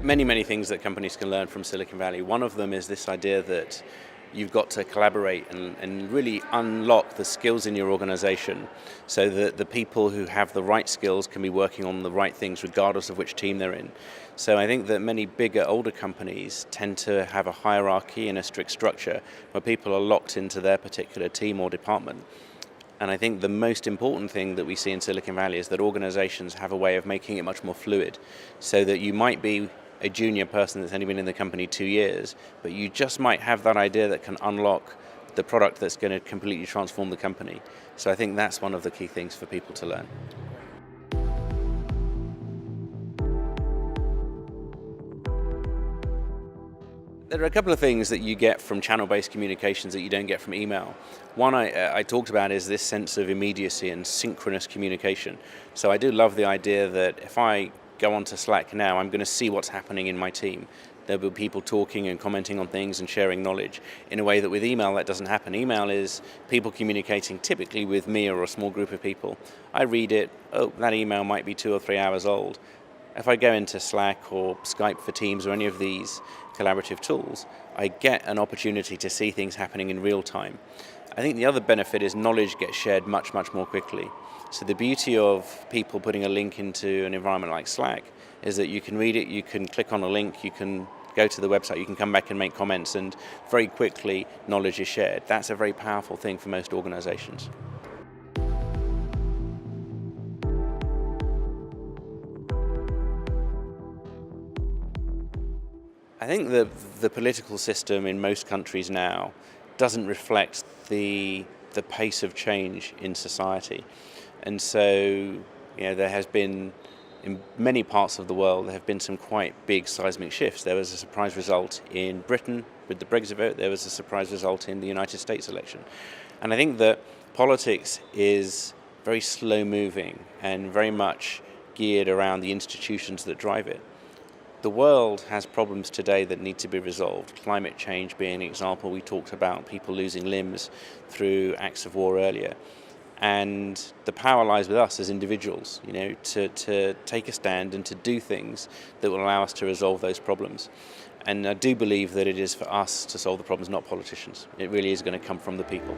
many things that companies can learn from Silicon Valley. One of them is this idea that you've got to collaborate and really unlock the skills in your organization so that the people who have the right skills can be working on the right things regardless of which team they're in. So I think that many bigger, older companies tend to have a hierarchy and a strict structure where people are locked into their particular team or department. And I think the most important thing that we see in Silicon Valley is that organizations have a way of making it much more fluid, so that you might be a junior person that's only been in the company 2 years, but you just might have that idea that can unlock the product that's going to completely transform the company. So I think that's one of the key things for people to learn. There are a couple of things that you get from channel-based communications that you don't get from email. One I talked about is this sense of immediacy and synchronous communication. So I do love the idea that if I go onto Slack now, I'm going to see what's happening in my team. There'll be people talking and commenting on things and sharing knowledge in a way that with email that doesn't happen. Email is people communicating typically with me or a small group of people. I read it, oh, that email might be 2 or 3 hours old. If I go into Slack or Skype for Teams or any of these collaborative tools, I get an opportunity to see things happening in real time. I think the other benefit is knowledge gets shared much more quickly. So the beauty of people putting a link into an environment like Slack is that you can read it, you can click on a link, you can go to the website, you can come back and make comments, and very quickly knowledge is shared. That's a very powerful thing for most organizations. I think the political system in most countries now doesn't reflect the pace of change in society. And so, there has been, in many parts of the world, there have been some quite big seismic shifts. There was a surprise result in Britain with the Brexit vote. There was a surprise result in the United States election. And I think that politics is very slow-moving and very much geared around the institutions that drive it. The world has problems today that need to be resolved. Climate change being an example. We talked about people losing limbs through acts of war earlier. And the power lies with us as individuals, to take a stand and to do things that will allow us to resolve those problems. And I do believe that it is for us to solve the problems, not politicians. It really is going to come from the people.